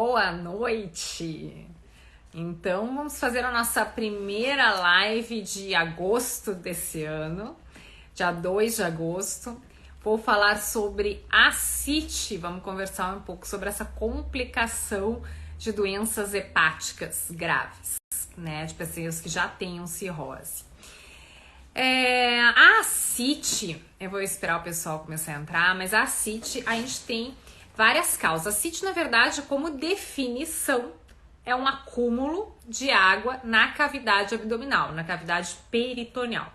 boa noite! Então, vamos fazer a nossa primeira live de agosto desse ano, dia 2 de agosto. Vou falar sobre ascite, vamos conversar um pouco sobre essa complicação de doenças hepáticas graves, né? De pessoas que já tenham cirrose. A ascite, eu vou esperar o pessoal começar a entrar, mas a ascite a gente tem várias causas. A ascite, na verdade, como definição, é um acúmulo de água na cavidade abdominal, na cavidade peritoneal.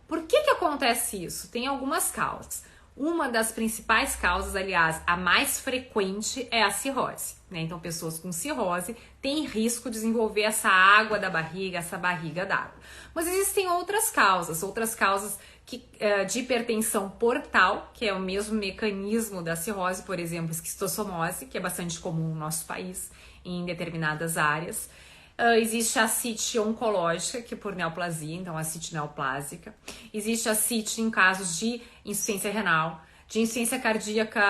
Por que acontece isso? Tem algumas causas. Uma das principais causas, aliás, a mais frequente, é a cirrose, né? Então, pessoas com cirrose têm risco de desenvolver essa água da barriga, essa barriga d'água. Mas existem outras causas de hipertensão portal, que é o mesmo mecanismo da cirrose, por exemplo, esquistossomose, que é bastante comum no nosso país, em determinadas áreas. Existe a ascite oncológica, que é por neoplasia, então ascite neoplásica. Existe a ascite em casos de insuficiência renal, de insuficiência cardíaca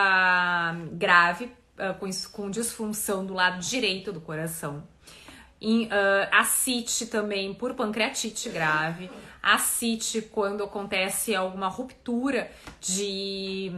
grave, com disfunção do lado direito do coração. Ascite também por pancreatite grave. Ascite quando acontece alguma ruptura de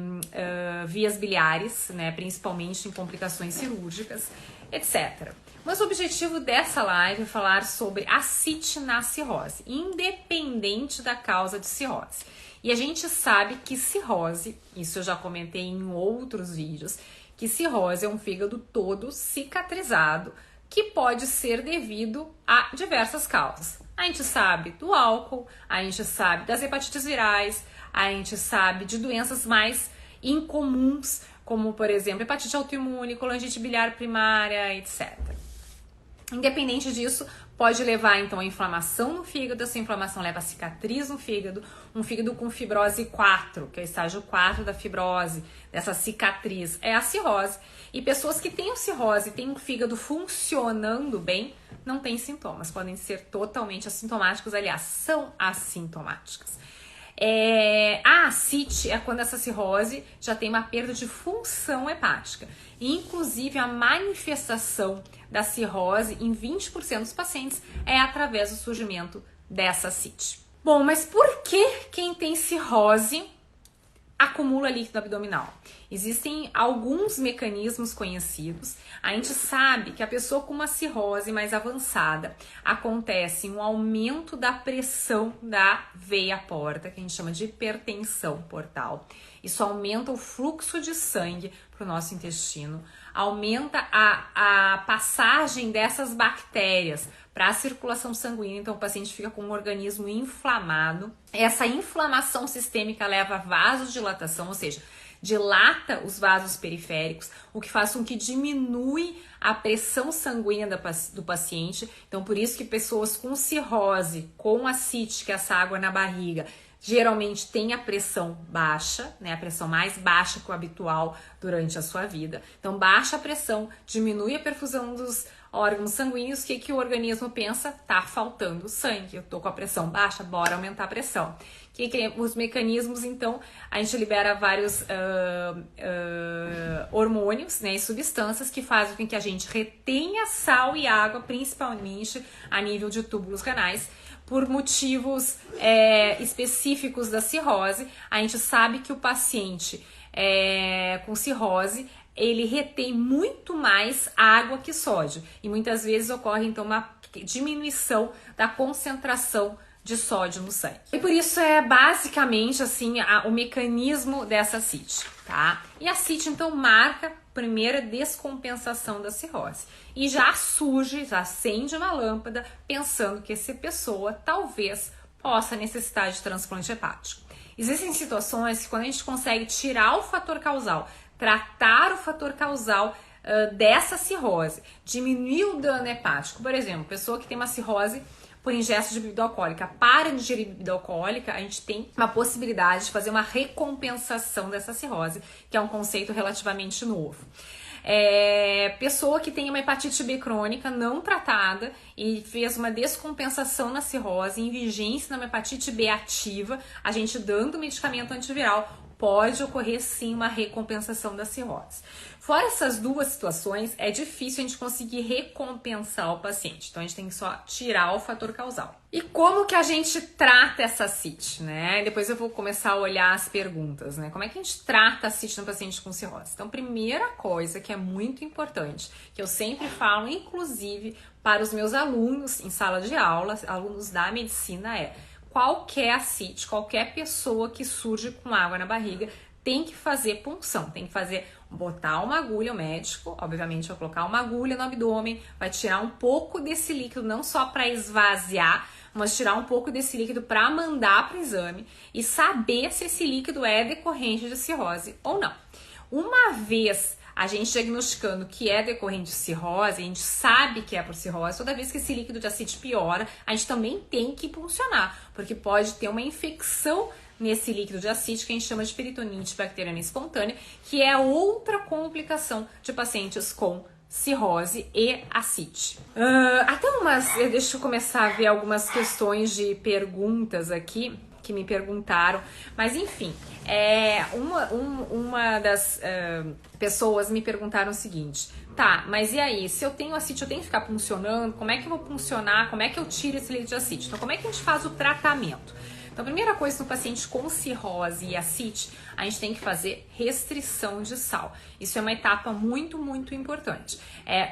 vias biliares, né, principalmente em complicações cirúrgicas, etc. Mas o objetivo dessa live é falar sobre ascite na cirrose, independente da causa de cirrose. E a gente sabe que cirrose, isso eu já comentei em outros vídeos, que cirrose é um fígado todo cicatrizado, que pode ser devido a diversas causas. A gente sabe do álcool, a gente sabe das hepatites virais, a gente sabe de doenças mais incomuns, como, por exemplo, hepatite autoimune, colangite biliar primária, etc. Independente disso, pode levar, então, a inflamação no fígado, essa inflamação leva a cicatriz no fígado, um fígado com fibrose 4, que é o estágio 4 da fibrose, dessa cicatriz, é a cirrose. E pessoas que têm cirrose e têm um fígado funcionando bem, não têm sintomas, podem ser totalmente assintomáticos, aliás, são assintomáticas. A ascite é quando essa cirrose já tem uma perda de função hepática. E, inclusive, a manifestação da cirrose em 20% dos pacientes é através do surgimento dessa ascite. Bom, mas por que quem tem cirrose acumula líquido abdominal? Existem alguns mecanismos conhecidos. A gente sabe que a pessoa com uma cirrose mais avançada acontece um aumento da pressão da veia porta, que a gente chama de hipertensão portal. Isso aumenta o fluxo de sangue para o nosso intestino, aumenta a passagem dessas bactérias para a circulação sanguínea, então o paciente fica com um organismo inflamado. Essa inflamação sistêmica leva a vasodilatação, ou seja, dilata os vasos periféricos, o que faz com que diminui a pressão sanguínea do paciente. Então, por isso que pessoas com cirrose, com ascite, que é essa água na barriga, geralmente tem a pressão baixa, né? A pressão mais baixa que o habitual durante a sua vida. Então, baixa a pressão, diminui a perfusão dos órgãos sanguíneos. O que o organismo pensa? Tá faltando sangue, eu tô com a pressão baixa, bora aumentar a pressão. Os mecanismos, então, a gente libera vários hormônios, né, e substâncias que fazem com que a gente retenha sal e água, principalmente a nível de túbulos renais, por motivos específicos da cirrose. A gente sabe que o paciente com cirrose, ele retém muito mais água que sódio. E muitas vezes ocorre, então, uma diminuição da concentração de sódio no sangue. E por isso é basicamente assim o mecanismo dessa ascite, tá? E a ascite, então, marca a primeira descompensação da cirrose. E já surge, já acende uma lâmpada pensando que essa pessoa talvez possa necessitar de transplante hepático. Existem situações que quando a gente consegue tirar o fator causal, tratar o fator causal dessa cirrose, diminuir o dano hepático. Por exemplo, pessoa que tem uma cirrose por ingesta de bebida alcoólica, para de ingerir bebida alcoólica, a gente tem uma possibilidade de fazer uma recompensação dessa cirrose, que é um conceito relativamente novo. Pessoa que tem uma hepatite B crônica não tratada e fez uma descompensação na cirrose, em vigência numa hepatite B ativa, a gente dando medicamento antiviral pode ocorrer sim uma recompensação da cirrose. Fora essas duas situações, é difícil a gente conseguir recompensar o paciente. Então a gente tem que só tirar o fator causal. E como que a gente trata essa ascite, né? Depois eu vou começar a olhar as perguntas, né? Como é que a gente trata a ascite no paciente com cirrose? Então, primeira coisa que é muito importante, que eu sempre falo, inclusive para os meus alunos em sala de aula, alunos da medicina, é: qualquer ascite, qualquer pessoa que surge com água na barriga tem que fazer punção, tem que botar uma agulha, o médico, obviamente, vai colocar uma agulha no abdômen, vai tirar um pouco desse líquido, não só para esvaziar, mas tirar um pouco desse líquido para mandar para o exame e saber se esse líquido é decorrente de cirrose ou não. Uma vez a gente diagnosticando que é decorrente de cirrose, a gente sabe que é por cirrose, toda vez que esse líquido de ascite piora, a gente também tem que puncionar, porque pode ter uma infecção nesse líquido de ascite, que a gente chama de peritonite bacteriana espontânea, que é outra complicação de pacientes com cirrose e ascite. Deixa eu começar a ver algumas questões de perguntas aqui, que me perguntaram, mas enfim, uma das pessoas me perguntaram o seguinte: tá, mas e aí, se eu tenho ascite, eu tenho que ficar puncionando? Como é que eu vou puncionar? Como é que eu tiro esse líquido de ascite? Então, como é que a gente faz o tratamento? Então, a primeira coisa, no paciente com cirrose e ascite, a gente tem que fazer restrição de sal. Isso é uma etapa muito, muito importante.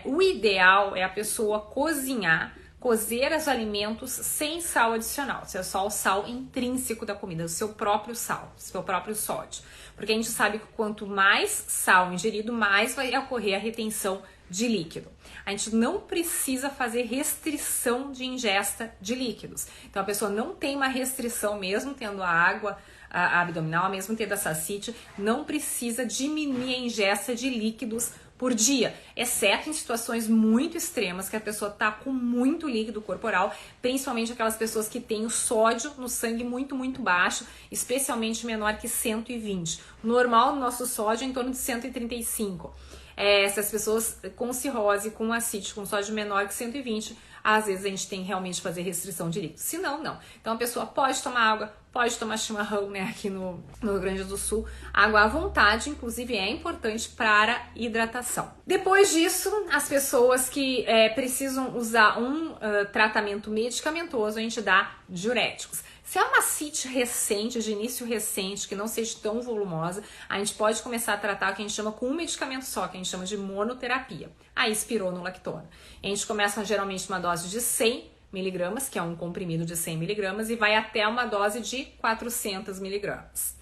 O ideal é a pessoa cozer os alimentos sem sal adicional. Isso é só o sal intrínseco da comida, o seu próprio sal, o seu próprio sódio. Porque a gente sabe que quanto mais sal ingerido, mais vai ocorrer a retenção de líquido. A gente não precisa fazer restrição de ingesta de líquidos. Então a pessoa não tem uma restrição, mesmo tendo a água abdominal, mesmo tendo essa ascite, não precisa diminuir a ingesta de líquidos por dia, exceto em situações muito extremas que a pessoa está com muito líquido corporal, principalmente aquelas pessoas que têm o sódio no sangue muito, muito baixo, especialmente menor que 120. O normal do nosso sódio é em torno de 135. Essas pessoas com cirrose, com ascite, com sódio menor que 120, às vezes a gente tem realmente que fazer restrição de líquido. Se não, não. Então a pessoa pode tomar água, pode tomar chimarrão, né, aqui no Rio Grande do Sul. Água à vontade, inclusive, é importante para hidratação. Depois disso, as pessoas que precisam usar um tratamento medicamentoso, a gente dá diuréticos. Se é uma ascite recente, de início recente, que não seja tão volumosa, a gente pode começar a tratar o que a gente chama com um medicamento só, que a gente chama de monoterapia, a espironolactona. A gente começa geralmente uma dose de 100 miligramas, que é um comprimido de 100 miligramas, e vai até uma dose de 400 miligramas.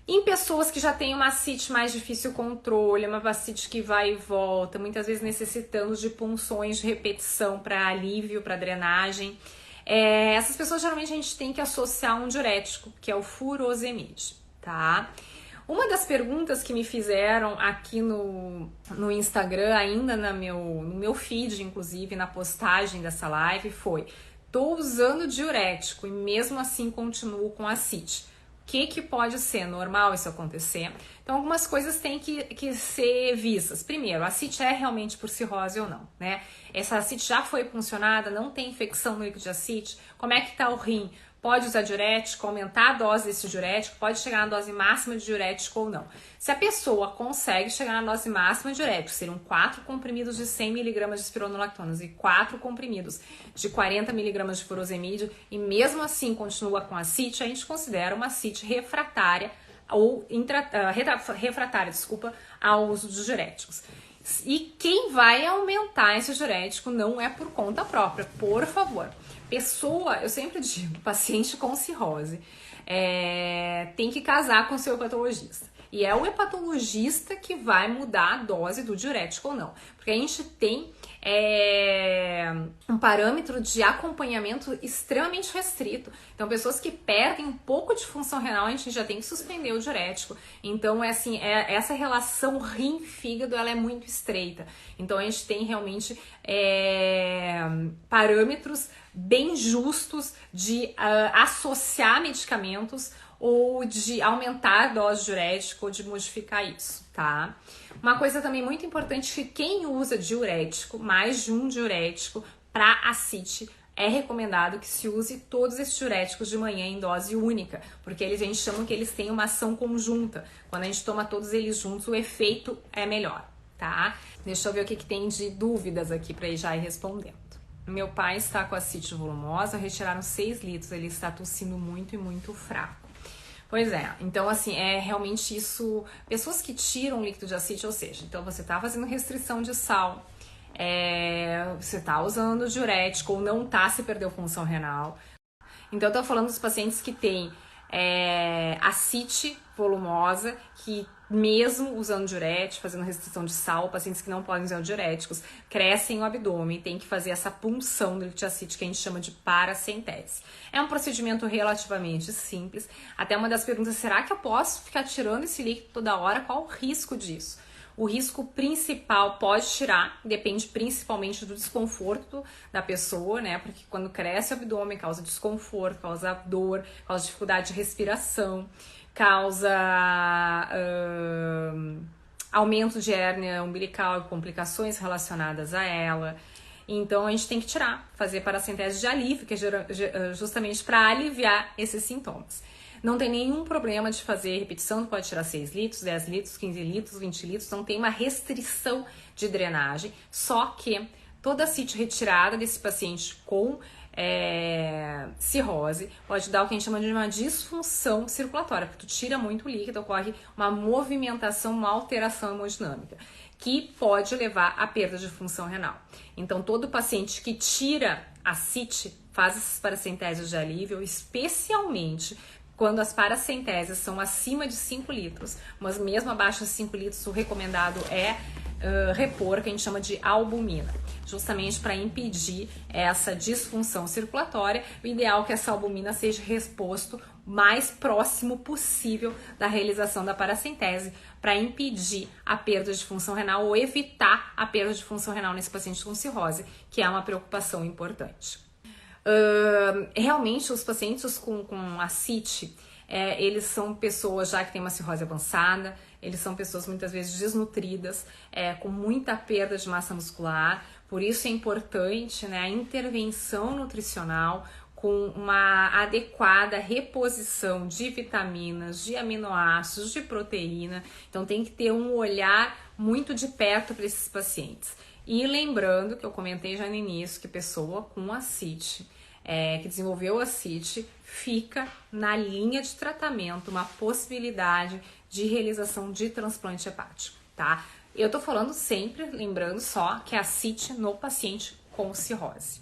Em pessoas que já têm uma ascite mais difícil controle, uma ascite que vai e volta, muitas vezes necessitando de punções de repetição para alívio, para drenagem, essas pessoas geralmente a gente tem que associar um diurético, que é o furosemide, tá? Uma das perguntas que me fizeram aqui no Instagram, ainda no meu feed, inclusive, na postagem dessa live, foi: tô usando diurético e mesmo assim continuo com ascite. O que pode ser normal isso acontecer? Então, algumas coisas têm que ser vistas. Primeiro, a ascite é realmente por cirrose ou não, né? Essa ascite já foi puncionada, não tem infecção no líquido de ascite? Como é que tá o rim? Pode usar diurético, aumentar a dose desse diurético, pode chegar na dose máxima de diurético ou não. Se a pessoa consegue chegar na dose máxima de diurético, seriam 4 comprimidos de 100 mg de espironolactonas e 4 comprimidos de 40 mg de furosemide, e mesmo assim continua com ascite, a gente considera uma ascite refratária ou refratária, ao uso dos diuréticos. E quem vai aumentar esse diurético não é por conta própria, por favor. Eu sempre digo, paciente com cirrose tem que casar com o seu hepatologista. E é o hepatologista que vai mudar a dose do diurético ou não. Porque a gente tem um parâmetro de acompanhamento extremamente restrito. Então, pessoas que perdem um pouco de função renal, a gente já tem que suspender o diurético. Então, essa relação rim-fígado, ela é muito estreita. Então, a gente tem realmente parâmetros bem justos de associar medicamentos ou de aumentar a dose de diurético ou de modificar isso, tá? Uma coisa também muito importante, que quem usa diurético, mais de um diurético, para ascite, é recomendado que se use todos esses diuréticos de manhã em dose única, porque a gente chama que eles têm uma ação conjunta. Quando a gente toma todos eles juntos, o efeito é melhor, tá? Deixa eu ver o que tem de dúvidas aqui para ir já ir respondendo. Meu pai está com ascite volumosa, retiraram 6 litros, ele está tossindo muito e muito fraco. Pois é, então assim, é realmente isso, pessoas que tiram líquido de ascite, ou seja, então você tá fazendo restrição de sal, você tá usando diurético ou não tá, se perdeu função renal. Então eu tô falando dos pacientes que têm ascite volumosa, que mesmo usando diurético, fazendo restrição de sal, pacientes que não podem usar diuréticos, crescem o abdômen, tem que fazer essa punção do líquido de ascite que a gente chama de paracentese. É um procedimento relativamente simples. Até uma das perguntas, será que eu posso ficar tirando esse líquido toda hora? Qual o risco disso? O risco principal pode tirar, depende principalmente do desconforto da pessoa, né? Porque quando cresce o abdômen, causa desconforto, causa dor, causa dificuldade de respiração, causa aumento de hérnia umbilical e complicações relacionadas a ela. Então a gente tem que tirar, fazer paracentese de alívio, que é justamente para aliviar esses sintomas. Não tem nenhum problema de fazer repetição, pode tirar 6 litros, 10 litros, 15 litros, 20 litros, não tem uma restrição de drenagem, só que toda ascite retirada desse paciente com cirrose pode dar o que a gente chama de uma disfunção circulatória, porque tu tira muito líquido, ocorre uma movimentação, uma alteração hemodinâmica, que pode levar à perda de função renal. Então todo paciente que tira ascite faz essas paracenteses de alívio, especialmente quando as paracenteses são acima de 5 litros, mas mesmo abaixo de 5 litros, o recomendado é repor, que a gente chama de albumina, justamente para impedir essa disfunção circulatória. O ideal é que essa albumina seja reposto mais próximo possível da realização da paracentese, para impedir a perda de função renal ou evitar a perda de função renal nesse paciente com cirrose, que é uma preocupação importante. Realmente os pacientes com ascite, eles são pessoas já que têm uma cirrose avançada, eles são pessoas muitas vezes desnutridas, com muita perda de massa muscular, por isso é importante, né, a intervenção nutricional com uma adequada reposição de vitaminas, de aminoácidos, de proteína. Então tem que ter um olhar muito de perto para esses pacientes. E lembrando que eu comentei já no início que pessoa com ascite, que desenvolveu ascite, fica na linha de tratamento uma possibilidade de realização de transplante hepático, tá? Eu tô falando sempre, lembrando só, que é ascite no paciente com cirrose.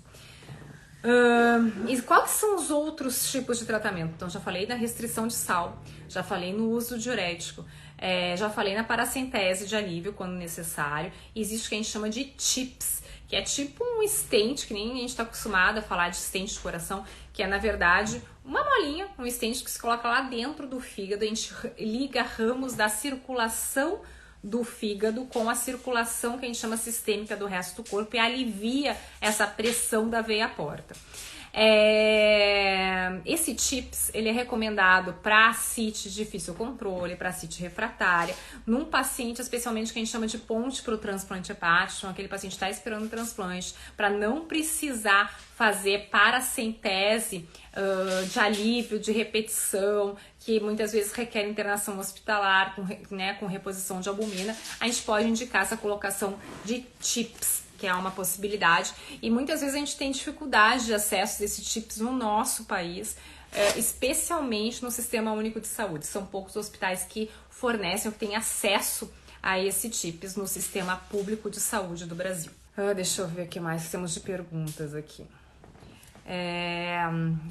E quais são os outros tipos de tratamento? Então, já falei da restrição de sal, já falei no uso do diurético, já falei na paracentese de alívio quando necessário. Existe o que a gente chama de TIPS, que é tipo um stent, que nem a gente está acostumado a falar de stent de coração, que é na verdade uma molinha, um stent que se coloca lá dentro do fígado, a gente liga ramos da circulação do fígado com a circulação que a gente chama sistêmica do resto do corpo e alivia essa pressão da veia porta. Esse TIPS, ele é recomendado para ascite de difícil controle, para ascite refratária, num paciente especialmente que a gente chama de ponte para o transplante hepático, então aquele paciente está esperando o transplante, para não precisar fazer paracentese de alívio, de repetição, que muitas vezes requer internação hospitalar com reposição de albumina. A gente pode indicar essa colocação de TIPS, que é uma possibilidade, e muitas vezes a gente tem dificuldade de acesso desse TIPS no nosso país, especialmente no Sistema Único de Saúde. São poucos hospitais que fornecem ou que têm acesso a esse TIPS no Sistema Público de Saúde do Brasil. Deixa eu ver o que mais temos de perguntas aqui.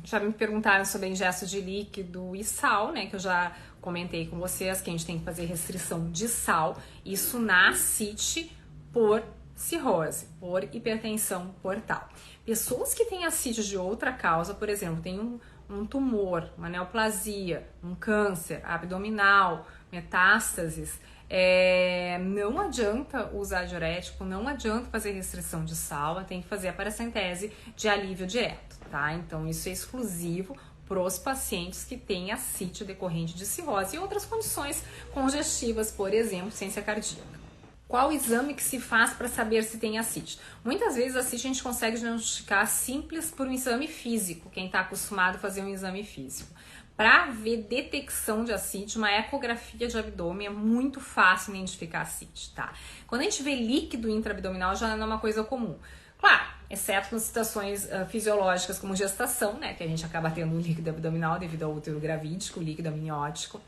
Já me perguntaram sobre ingesto de líquido e sal, né, que eu já comentei com vocês, que a gente tem que fazer restrição de sal, isso na ascite por cirrose, por hipertensão portal. Pessoas que têm ascite de outra causa, por exemplo, tem um tumor, uma neoplasia, um câncer abdominal, metástases, não adianta usar diurético, não adianta fazer restrição de sal, tem que fazer a paracentese de alívio direto, tá? Então isso é exclusivo para os pacientes que têm ascite decorrente de cirrose e outras condições congestivas, por exemplo, ciência cardíaca. Qual o exame que se faz para saber se tem ascite? Muitas vezes a ascite a gente consegue diagnosticar simples por um exame físico, quem está acostumado a fazer um exame físico. Para ver detecção de ascite, uma ecografia de abdômen é muito fácil identificar ascite, tá? Quando a gente vê líquido intraabdominal já não é uma coisa comum. Claro, exceto nas situações fisiológicas como gestação, né? Que a gente acaba tendo um líquido abdominal devido ao útero gravídico, líquido amniótico.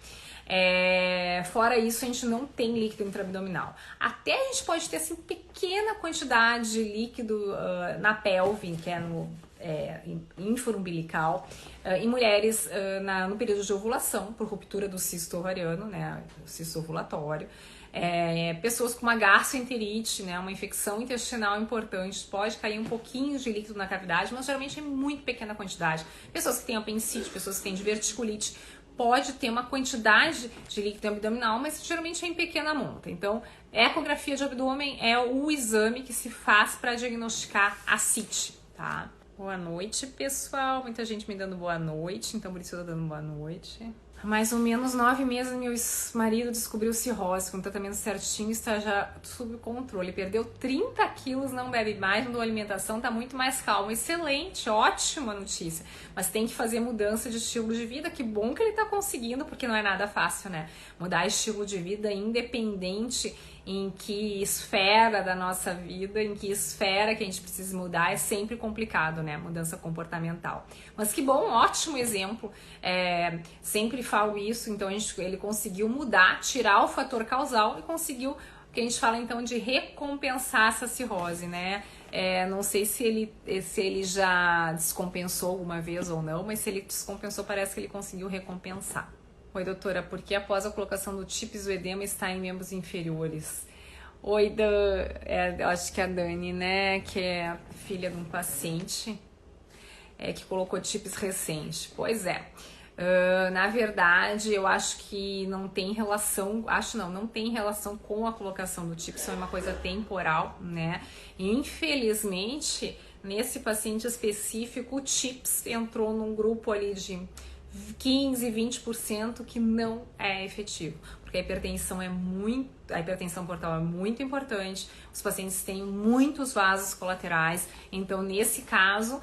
Fora isso, a gente não tem líquido intraabdominal. Até a gente pode ter assim pequena quantidade de líquido na pelve, que é no ínforo umbilical, em mulheres no período de ovulação, por ruptura do cisto ovariano, né, o cisto ovulatório. Pessoas com uma gastroenterite, né, uma infecção intestinal importante, pode cair um pouquinho de líquido na cavidade, mas geralmente é muito pequena quantidade. Pessoas que têm apendicite, pessoas que têm diverticulite, pode ter uma quantidade de líquido abdominal, mas geralmente é em pequena monta. Então, ecografia de abdômen é o exame que se faz para diagnosticar ascite, tá? Boa noite, pessoal. Muita gente me dando boa noite, então por isso eu tô dando boa noite. Há mais ou menos 9 meses, meu marido descobriu cirrose, com tratamento certinho, está já sob controle. Perdeu 30 quilos, não bebe mais, mudou a alimentação, tá muito mais calmo. Excelente, ótima notícia. Mas tem que fazer mudança de estilo de vida. Que bom que ele tá conseguindo, porque não é nada fácil, né? Mudar estilo de vida independente em que esfera da nossa vida, em que esfera que a gente precisa mudar, é sempre complicado, né? Mudança comportamental. Mas que bom, ótimo exemplo. Sempre falo isso, então ele conseguiu mudar, tirar o fator causal e conseguiu, o que a gente fala então de recompensar essa cirrose, né? Não sei se ele já descompensou alguma vez ou não, mas se ele descompensou, parece que ele conseguiu recompensar. Oi, doutora, por que após a colocação do TIPS o edema está em membros inferiores? Oi, eu acho que é a Dani, né, que é filha de um paciente que colocou TIPS recente. Pois é. Na verdade, eu acho que não tem relação, não tem relação com a colocação do TIPS, é uma coisa temporal, né? E, infelizmente, nesse paciente específico, o TIPS entrou num grupo ali de 15, 20% que não é efetivo, porque a hipertensão portal é muito importante, os pacientes têm muitos vasos colaterais, então nesse caso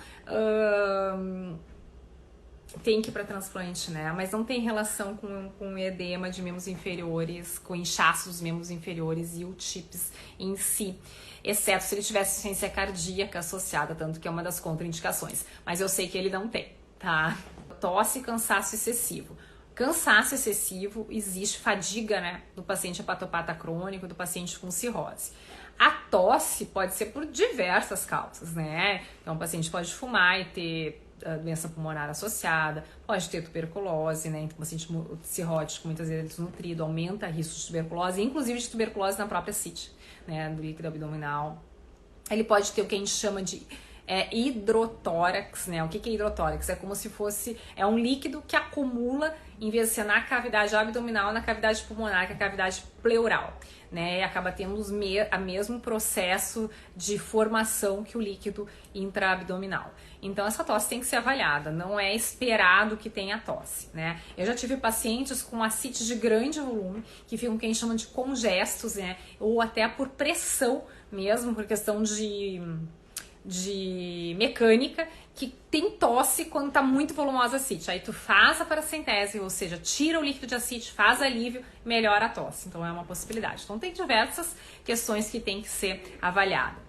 tem que ir para transplante, né? Mas não tem relação com edema de membros inferiores, com inchaço dos membros inferiores e o TIPS em si, exceto se ele tivesse insuficiência cardíaca associada, tanto que é uma das contraindicações, mas eu sei que ele não tem, tá? Tosse e cansaço excessivo. Cansaço excessivo, existe fadiga, né, do paciente hepatopata crônico, do paciente com cirrose. A tosse pode ser por diversas causas, né? Então, o paciente pode fumar e ter doença pulmonar associada, pode ter tuberculose, né? Então, o paciente cirrótico, muitas vezes desnutrido, aumenta o risco de tuberculose, inclusive de tuberculose na própria CIT, né, do líquido abdominal. Ele pode ter o que a gente chama de hidrotórax, né? O que é hidrotórax? É como se fosse um líquido que acumula, em vez de ser na cavidade abdominal, na cavidade pulmonar, que é a cavidade pleural, né? E acaba tendo o mesmo processo de formação que o líquido intraabdominal. Então essa tosse tem que ser avaliada, não é esperado que tenha tosse, né? Eu já tive pacientes com ascite de grande volume, que ficam o que a gente chama de congestos, né? Ou até por pressão mesmo, por questão de mecânica, que tem tosse quando tá muito volumosa a ascite. Aí tu faz a paracentese, ou seja, tira o líquido de ascite, faz alívio, melhora a tosse. Então é uma possibilidade. Então tem diversas questões que tem que ser avaliadas.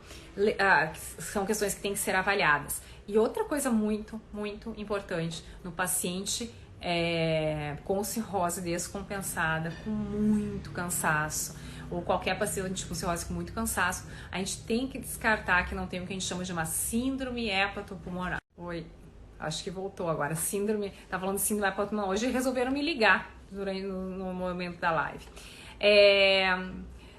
São questões que tem que ser avaliadas. E outra coisa muito, muito importante no paciente com cirrose descompensada, com muito cansaço, ou qualquer paciente com cirrose com muito cansaço, a gente tem que descartar que não tem o que a gente chama de uma síndrome hepatopulmonar. Oi, acho que voltou agora. Tá falando de síndrome hepatopulmonar. Hoje resolveram me ligar no momento da live.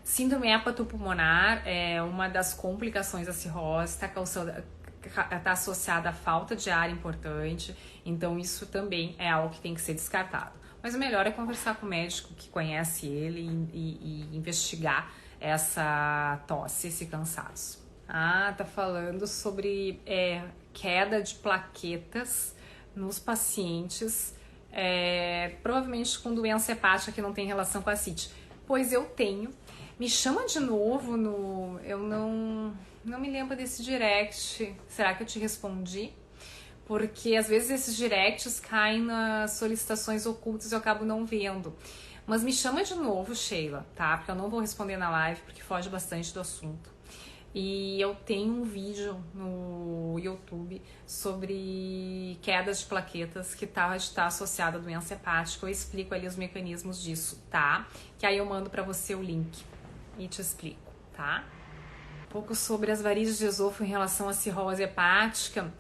Síndrome hepatopulmonar é uma das complicações da cirrose, está associada à falta de ar importante, então isso também é algo que tem que ser descartado. Mas o melhor é conversar com o médico que conhece ele e investigar essa tosse, esse cansaço. Tá falando sobre queda de plaquetas nos pacientes, provavelmente com doença hepática que não tem relação com a ascite. Pois eu tenho. Me chama de novo no... Eu não me lembro desse direct. Será que eu te respondi? Porque às vezes esses directs caem nas solicitações ocultas e eu acabo não vendo. Mas me chama de novo, Sheila, tá? Porque eu não vou responder na live, porque foge bastante do assunto. E eu tenho um vídeo no YouTube sobre quedas de plaquetas que tá associado à doença hepática. Eu explico ali os mecanismos disso, tá? Que aí eu mando pra você o link e te explico, tá? Um pouco sobre as varizes de esôfago em relação à cirrose hepática.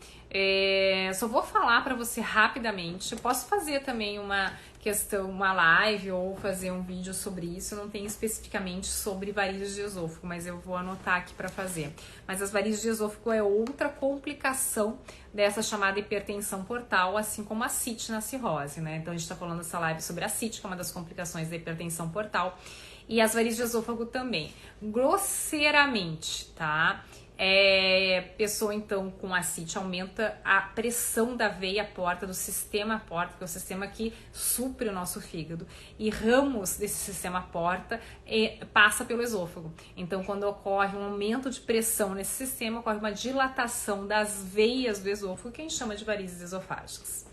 Só vou falar para você rapidamente. Eu posso fazer também uma live ou fazer um vídeo sobre isso. Eu não tenho especificamente sobre varizes de esôfago, mas eu vou anotar aqui para fazer. Mas as varizes de esôfago é outra complicação dessa chamada hipertensão portal, assim como a ascite na cirrose, né? Então a gente está falando nessa live sobre a ascite, que é uma das complicações da hipertensão portal. E as varizes de esôfago também. Grosseiramente, tá? Pessoa então com ascite aumenta a pressão da veia porta, do sistema porta, que é o sistema que supre o nosso fígado. E ramos desse sistema porta passa pelo esôfago. Então, quando ocorre um aumento de pressão nesse sistema, ocorre uma dilatação das veias do esôfago, que a gente chama de varizes esofágicas.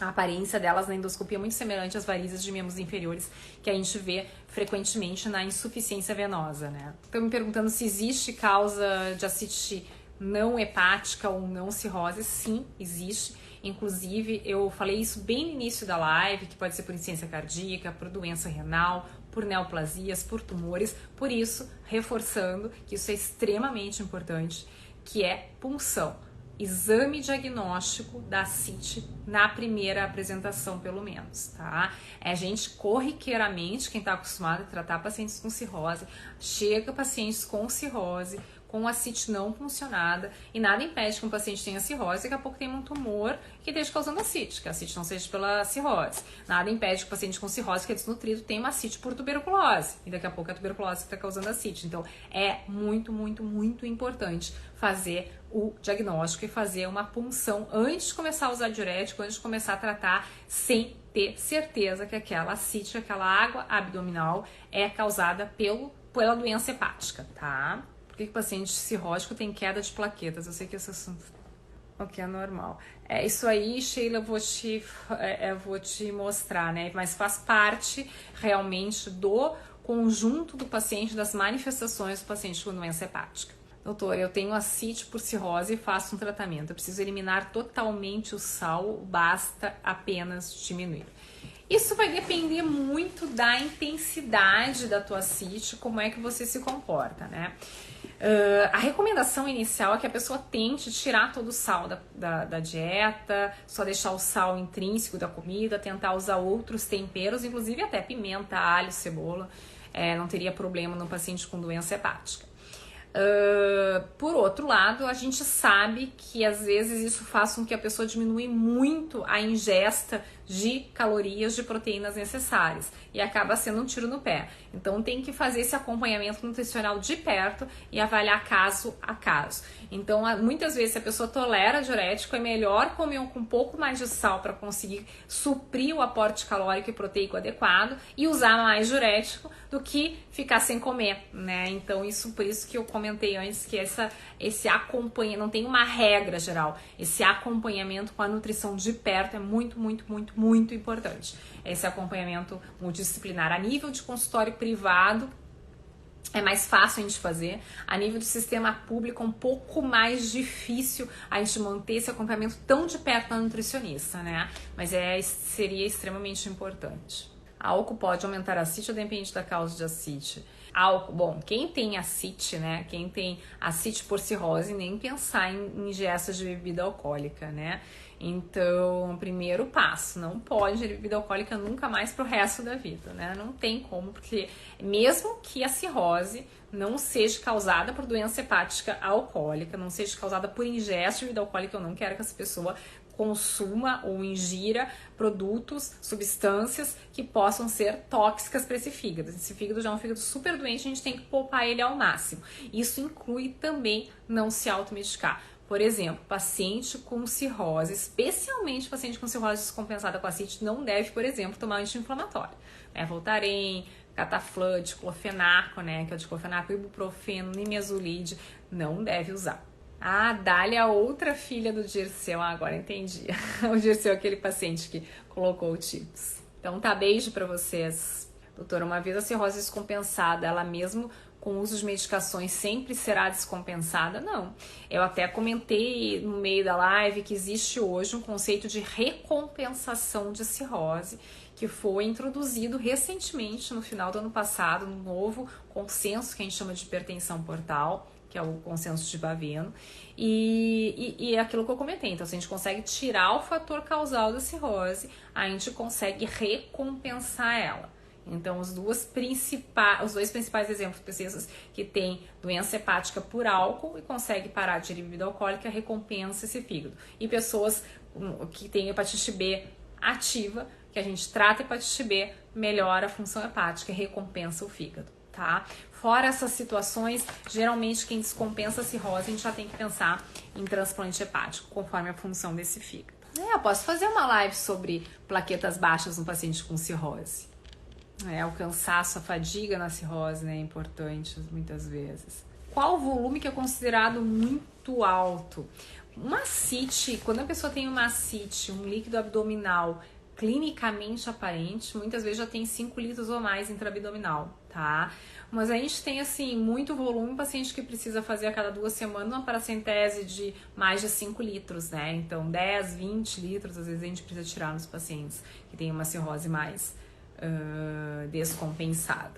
A aparência delas na endoscopia é muito semelhante às varizes de membros inferiores que a gente vê frequentemente na insuficiência venosa, né? Estão me perguntando se existe causa de ascite não hepática ou não cirrose. Sim, existe. Inclusive, eu falei isso bem no início da live, que pode ser por insuficiência cardíaca, por doença renal, por neoplasias, por tumores. Por isso, reforçando que isso é extremamente importante, que é punção. Exame diagnóstico da ascite na primeira apresentação, pelo menos, tá? A gente corriqueiramente, quem tá acostumado a tratar pacientes com cirrose, chega pacientes com cirrose, com ascite não funcionada, e nada impede que um paciente tenha cirrose, daqui a pouco tem um tumor que esteja causando ascite, que a ascite não seja pela cirrose. Nada impede que o paciente com cirrose, que é desnutrido, tenha uma ascite por tuberculose, e daqui a pouco é a tuberculose que está causando ascite. Então, é muito, muito, muito importante fazer o diagnóstico e fazer uma punção antes de começar a usar diurético, antes de começar a tratar, sem ter certeza que aquela ascite, aquela água abdominal é causada pela doença hepática, tá? Por que o paciente cirrótico tem queda de plaquetas? Eu sei que esse assunto é normal. Isso aí, Sheila, eu vou te mostrar, né? Mas faz parte realmente do conjunto do paciente, das manifestações do paciente com doença hepática. Doutor, eu tenho ascite por cirrose e faço um tratamento. Eu preciso eliminar totalmente o sal, basta apenas diminuir. Isso vai depender muito da intensidade da tua ascite, como é que você se comporta, né? A recomendação inicial é que a pessoa tente tirar todo o sal da dieta, só deixar o sal intrínseco da comida, tentar usar outros temperos, inclusive até pimenta, alho, cebola. Não teria problema no paciente com doença hepática. Por outro lado, a gente sabe que às vezes isso faz com que a pessoa diminua muito a ingesta de calorias, de proteínas necessárias, e acaba sendo um tiro no pé. Então tem que fazer esse acompanhamento nutricional de perto e avaliar caso a caso. Então muitas vezes, se a pessoa tolera diurético, é melhor comer com um pouco mais de sal para conseguir suprir o aporte calórico e proteico adequado e usar mais diurético do que ficar sem comer, né? Então por isso que eu comentei antes que esse acompanhamento, não tem uma regra geral, esse acompanhamento com a nutrição de perto é muito, muito, muito, muito importante. Esse acompanhamento multidisciplinar a nível de consultório privado é mais fácil a gente fazer, a nível do sistema público é um pouco mais difícil a gente manter esse acompanhamento tão de perto da nutricionista, né? Mas seria extremamente importante. Álcool pode aumentar a ascite ou depende da causa de ascite? Álcool, bom, quem tem ascite, né? Quem tem ascite por cirrose, nem pensar em ingesta de bebida alcoólica, né? Então, primeiro passo, não pode ingerir bebida alcoólica nunca mais pro resto da vida, né? Não tem como, porque mesmo que a cirrose não seja causada por doença hepática alcoólica, não seja causada por ingesta de bebida alcoólica, eu não quero que essa pessoa consuma ou ingira produtos, substâncias que possam ser tóxicas para esse fígado. Esse fígado já é um fígado super doente, a gente tem que poupar ele ao máximo. Isso inclui também não se automedicar. Por exemplo, paciente com cirrose, especialmente paciente com cirrose descompensada com ascite, não deve, por exemplo, tomar anti-inflamatório. Voltaren, Cataflã, diclofenaco, né, que é o diclofenaco, ibuprofeno, nimesulide, não deve usar. Ah, Dália, outra filha do Dirceu. Ah, agora entendi. O Dirceu é aquele paciente que colocou o TIPS. Então tá, beijo pra vocês. Doutora, uma vez a cirrose descompensada, ela mesmo com o uso de medicações sempre será descompensada? Não. Eu até comentei no meio da live que existe hoje um conceito de recompensação de cirrose, que foi introduzido recentemente, no final do ano passado, no novo consenso que a gente chama de hipertensão portal, que é o consenso de Baveno, e é aquilo que eu comentei. Então, se a gente consegue tirar o fator causal da cirrose, a gente consegue recompensar ela. Então, os dois principais exemplos de pessoas que têm doença hepática por álcool e conseguem parar de bebida alcoólica, recompensa esse fígado. E pessoas que têm hepatite B ativa, que a gente trata a hepatite B, melhora a função hepática e recompensa o fígado, tá? Fora essas situações, geralmente quem descompensa a cirrose, a gente já tem que pensar em transplante hepático, conforme a função desse fígado. Eu posso fazer uma live sobre plaquetas baixas no paciente com cirrose. O cansaço, a fadiga na cirrose, né, é importante muitas vezes. Qual o volume que é considerado muito alto? Uma ascite, quando a pessoa tem uma ascite, um líquido abdominal clinicamente aparente, muitas vezes já tem 5 litros ou mais intraabdominal, tá? Mas a gente tem, assim, muito volume, paciente que precisa fazer a cada 2 semanas uma paracentese de mais de 5 litros, né? Então, 10, 20 litros, às vezes a gente precisa tirar nos pacientes que tem uma cirrose mais descompensada.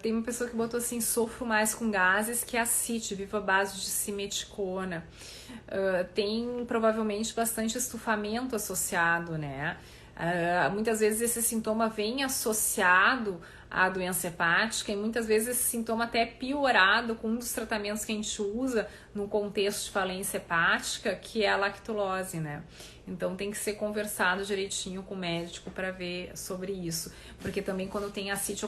Tem uma pessoa que botou assim, sofro mais com gases, que é ascite, vivo à base de simeticona. Tem provavelmente bastante estufamento associado, né? Muitas vezes esse sintoma vem associado à doença hepática e muitas vezes esse sintoma até é piorado com um dos tratamentos que a gente usa no contexto de falência hepática, que é a lactulose, né? Então tem que ser conversado direitinho com o médico para ver sobre isso, porque também quando tem ascite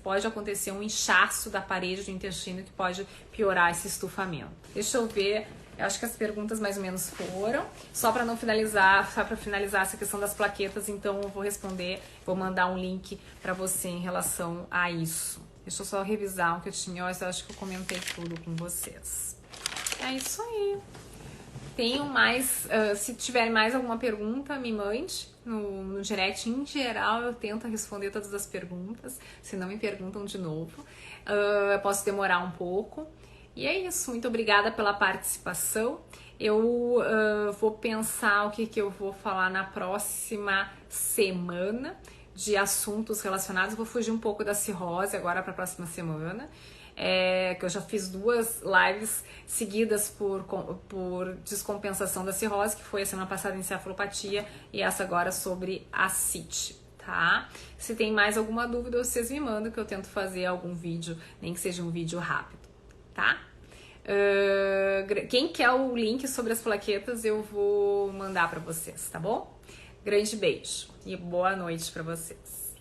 pode acontecer um inchaço da parede do intestino que pode piorar esse estufamento. Deixa eu ver. Eu acho que as perguntas mais ou menos foram. Só para finalizar essa questão das plaquetas, então eu vou responder, vou mandar um link para você em relação a isso. Deixa eu só revisar o que eu tinha, eu acho que eu comentei tudo com vocês. É isso aí. Tenho mais, se tiver mais alguma pergunta, me mande no direct. Em geral, eu tento responder todas as perguntas, se não me perguntam de novo. Eu posso demorar um pouco. E é isso, muito obrigada pela participação. Eu vou pensar o que eu vou falar na próxima semana de assuntos relacionados. Vou fugir um pouco da cirrose agora para a próxima semana. Que eu já fiz 2 lives seguidas por descompensação da cirrose, que foi a semana passada em encefalopatia e essa agora sobre ascite, tá? Se tem mais alguma dúvida, vocês me mandam que eu tento fazer algum vídeo, nem que seja um vídeo rápido, tá? Quem quer o link sobre as plaquetas, eu vou mandar para vocês, tá bom? Grande beijo e boa noite para vocês.